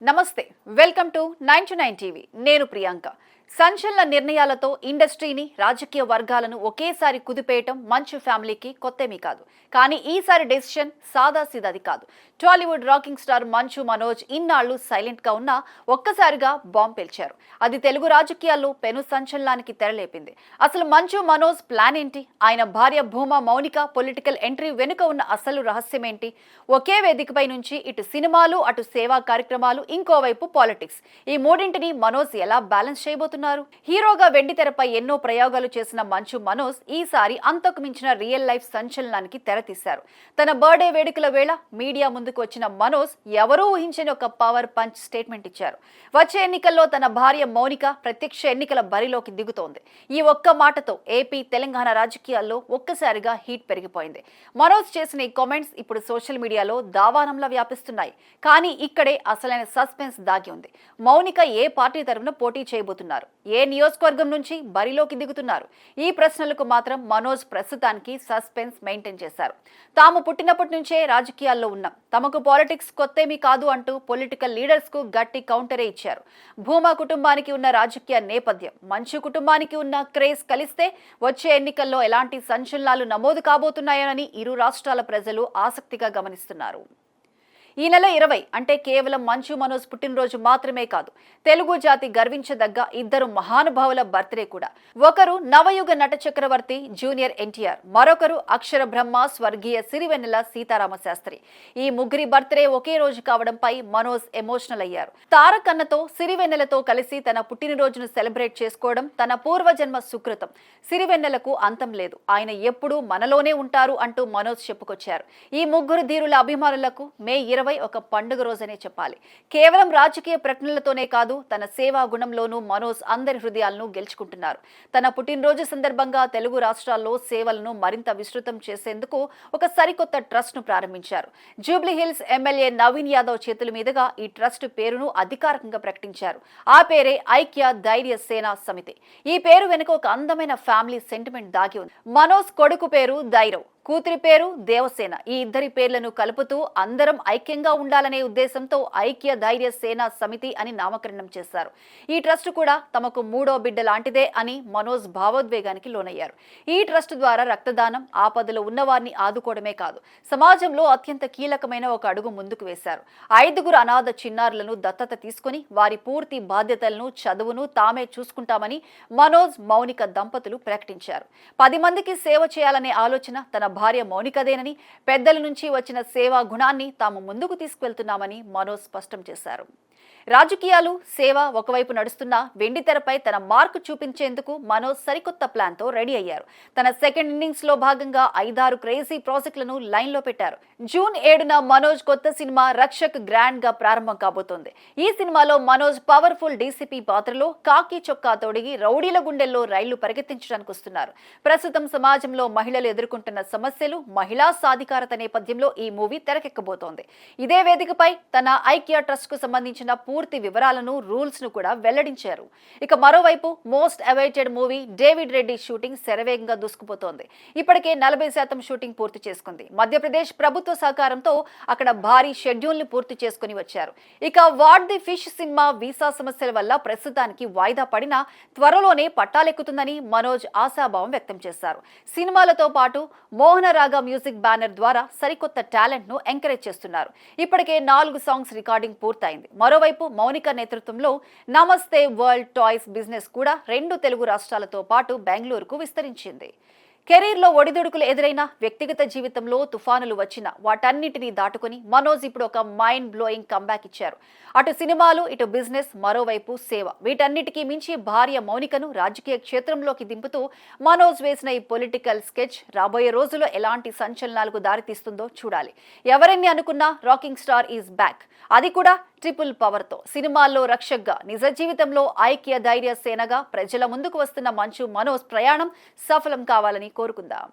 నమస్తే, welcome to 9 TV. నేను ప్రియాంక. సంచలన నిర్ణయాలతో ఇండస్ట్రీని, రాజకీయ వర్గాలను ఒకేసారి కుదిపేయటం మంచు ఫ్యామిలీకి కొత్తేమీ కాదు. కానీ ఈసారి డెసిషన్ సాదాసీదాది కాదు. టాలీవుడ్ రాకింగ్ స్టార్ మంచు మనోజ్ ఇన్నాళ్లు సైలెంట్ గా ఉన్నా ఒక్కసారిగా బాంబ్ పేల్చారు. అది తెలుగు రాజకీయాల్లో పెను సంచలనానికి తెరలేపింది. అసలు మంచు మనోజ్ ప్లాన్ ఏంటి? ఆయన భార్య భూమా మౌనిక పొలిటికల్ ఎంట్రీ వెనుక ఉన్న అసలు రహస్యం ఏంటి? ఒకే వేదికపై నుంచి ఇటు సినిమాలు, అటు సేవా కార్యక్రమాలు, ఇంకోవైపు పాలిటిక్స్, ఈ మూడింటిని మనోజ్ ఎలా బ్యాలెన్స్ చేయబోతున్నారు? హీరోగా వెండితెరపై ఎన్నో ప్రయోగాలు చేసిన మంచు మనోజ్ ఈసారి అంతకు మించిన రియల్ లైఫ్ సంచలనానికి తెరతీశారు. తన బర్త్డే వేడుకల వేళ మీడియా ముందుకు వచ్చిన మనోజ్ ఎవరూ ఊహించని ఒక పవర్ పంచ్ స్టేట్మెంట్ ఇచ్చారు. వచ్చే ఎన్నికల్లో తన భార్య మౌనిక ప్రత్యక్ష ఎన్నికల బరిలోకి దిగుతోంది. ఈ ఒక్క మాటతో ఏపీ, తెలంగాణ రాజకీయాల్లో ఒక్కసారిగా హీట్ పెరిగిపోయింది. మనోజ్ చేసిన ఈ కామెంట్స్ ఇప్పుడు సోషల్ మీడియాలో దావానంలా వ్యాపిస్తున్నాయి. కానీ ఇక్కడే అసలైన సస్పెన్స్ దాగి ఉంది. మౌనిక ఏ పార్టీ తరఫున పోటీ చేయబోతున్నారు? ఏ నియోజకవర్గం నుంచి బరిలోకి దిగుతున్నారు? ఈ ప్రశ్నలకు మాత్రం మనోజ్ ప్రస్తుతానికి సస్పెన్స్ మెయింటైన్ చేశారు. తాము పుట్టినప్పటి నుంచే రాజకీయాల్లో ఉన్నాం, తమకు పాలిటిక్స్ కొత్తేమీ కాదు అంటూ పొలిటికల్ లీడర్స్ కు గట్టి కౌంటరే ఇచ్చారు. భూమా కుటుంబానికి ఉన్న రాజకీయ నేపథ్యం, మంచు కుటుంబానికి ఉన్న క్రేజ్ కలిస్తే వచ్చే ఎన్నికల్లో ఎలాంటి సంచలనాలు నమోదు కాబోతున్నాయోనని ఇరు రాష్ట్రాల ప్రజలు ఆసక్తిగా గమనిస్తున్నారు. ఈ నెల 20 అంటే కేవలం మంచు మనోజ్ పుట్టినరోజు మాత్రమే కాదు, తెలుగు జాతి గర్వించదగ్గ ఇద్దరు మహానుభావుల బర్త్డే కూడా. ఒకరు నవయుగ నట చక్రవర్తి జూనియర్ ఎన్టీఆర్, మరొకరు అక్షర బ్రహ్మ స్వర్గీయ సిరివెన్నెల సీతారామ శాస్త్రి. ఈ ముగ్గురి బర్త్డే ఒకే రోజు కావడంపై మనోజ్ ఎమోషనల్ అయ్యారు. తారకన్నతో, సిరివెన్నెలతో కలిసి తన పుట్టినరోజును సెలబ్రేట్ చేసుకోవడం తన పూర్వజన్మ సుకృతం. సిరివెన్నెలకు అంతం లేదు, ఆయన ఎప్పుడూ మనలోనే ఉంటారు అంటూ మనోజ్ చెప్పుకొచ్చారు. ఈ ముగ్గురు ధీరుల అభిమానులకు మే 20 ఒక పండుగ రోజనే చెప్పాలి. కేవలం రాజకీయ ప్రకటనలతోనే కాదు, తన సేవా గుణంలోనూ మనోజ్ అందరి హృదయాలను గెలుచుకుంటున్నారు. తన పుట్టినరోజు సందర్భంగా తెలుగు రాష్ట్రాల్లో సేవలను మరింత విస్తృతం చేసేందుకు ఒక సరికొత్త ట్రస్ట్ ను ప్రారంభించారు. Jubilee hills MLA Naveen Yadav చేతుల మీదుగా ఈ ట్రస్ట్ పేరును అధికారికంగా ప్రకటించారు. ఆ పేరే ఐక్య ధైర్య సేనా సమితి. ఈ పేరు వెనుక ఒక అందమైన ఫ్యామిలీ సెంటిమెంట్ దాగి ఉంది. మనోజ్ కొడుకు పేరు ధైర్యం, కూతురి పేరు దేవసేన. ఈ ఇద్దరి పేర్లను కలుపుతూ అందరం ఐక్యంగా ఉండాలనే ఉద్దేశంతో ఐక్య ధైర్య సేనా సమితి అని నామకరణం చేశారు. ఈ ట్రస్ట్ కూడా తమకు మూడో బిడ్డ లాంటిదే అని మనోజ్ భావోద్వేగానికి లోనయ్యారు. ఈ ట్రస్ట్ ద్వారా రక్తదానం, ఆపదలో ఉన్నవారిని ఆదుకోవడమే కాదు, సమాజంలో అత్యంత కీలకమైన ఒక అడుగు ముందుకు వేశారు. 5 అనాథ చిన్నారులను దత్తత తీసుకుని వారి పూర్తి బాధ్యతలను, చదువును తామే చూసుకుంటామని మనోజ్, మౌనిక దంపతులు ప్రకటించారు. 10 మందికి సేవ చేయాలనే ఆలోచన తన భార్య మౌనికదేనని, పెద్దల నుంచి వచ్చిన సేవా గుణాన్ని తాము ముందుకు తీసుకువెళ్తున్నామని మనోజ్ స్పష్టం చేశారు. రాజకీయాలు, సేవ ఒకవైపు నడుస్తున్నా వెండితెరపై తన మార్కు చూపించేందుకు మనోజ్ సరికొత్త ప్లాన్ తో రెడీ అయ్యారు. తన సెకండ్ ఇన్నింగ్స్ లో భాగంగా 5-6 క్రేజీ ప్రాజెక్టులను లైన్ లో పెట్టారు. జూన్ 7న మనోజ్ కొత్త సినిమా రక్షక్ గ్రాండ్ గా ప్రారంభం కాబోతోంది. ఈ సినిమాలో మనోజ్ పవర్ఫుల్ డీసీపీ పాత్రలో కాకి చొక్కా తొడిగి రౌడీల గుండెల్లో రైళ్లు పరిగెత్తించడానికి వస్తున్నారు. ప్రస్తుతం సమాజంలో మహిళలు ఎదుర్కొంటున్న సమస్యలు, మహిళా సాధికారత నేపథ్యంలో ఈ మూవీ తెరకెక్కబోతోంది. ఇదే వేదికపై తన ఐక్య ట్రస్ట్ కు సంబంధించిన పూర్తి వివరాలను, రూల్స్ ను కూడా వెల్లడించారు. ఇక మరోవైపు most awaited movie David Reddy shooting శరవేగంగా దూసుకుపోతోంది. ఇప్పటికే 40% షూటింగ్ పూర్తి చేసుకుంది. మధ్యప్రదేశ్ ప్రభుత్వ సహకారంతో అక్కడ భారీ షెడ్యూల్ ని పూర్తి చేసుకుని వచ్చారు. ఇక what the fish cinema visa సమస్యల వల్ల ప్రస్తుతానికి వాయిదా పడినా త్వరలోనే పట్టాలెక్కుతుందని మనోజ్ ఆశాభావం వ్యక్తం చేశారు. సినిమాలతో పాటు మోహనరాగ మ్యూజిక్ బ్యానర్ ద్వారా సరికొత్త టాలెంట్ ను ఎంకరేజ్ చేస్తున్నారు. ఇప్పటికే 4 సాంగ్స్ రికార్డింగ్ పూర్తయింది. మరోవైపు మౌనిక నేతృత్వంలో నమస్తే వరల్డ్ టాయ్స్ బిజినెస్ కూడా 2 తెలుగు రాష్ట్రాలతో పాటు బెంగళూరుకు విస్తరించింది. కెరీర్లో ఒడిదుడుకులు ఎదురైనా, వ్యక్తిగత జీవితంలో తుఫానులు వచ్చినా వాటన్నిటినీ దాటుకుని మనోజ్ ఇప్పుడు ఒక మైండ్ బ్లోయింగ్ కంబ్యాక్ ఇచ్చారు. అటు సినిమాలు, ఇటు బిజినెస్, మరోవైపు సేవ, వీటన్నిటికీ మించి భార్య మౌనికను రాజకీయ క్షేత్రంలోకి దింపుతూ మనోజ్ వేసిన ఈ పొలిటికల్ స్కెచ్ రాబోయే రోజుల్లో ఎలాంటి సంచలనాలకు దారితీస్తుందో చూడాలి. ఎవరెన్ని అనుకున్నా రాకింగ్ స్టార్ ఈజ్ బ్యాక్, అది కూడా ట్రిపుల్ పవర్ తో. సినిమాల్లో రక్షక్గా, నిజ జీవితంలో ఐక్య ధైర్య సేనగా ప్రజల ముందుకు వస్తున్న మంచు మనోజ్ ప్రయాణం సఫలం కావాలని కోరుకుందాం.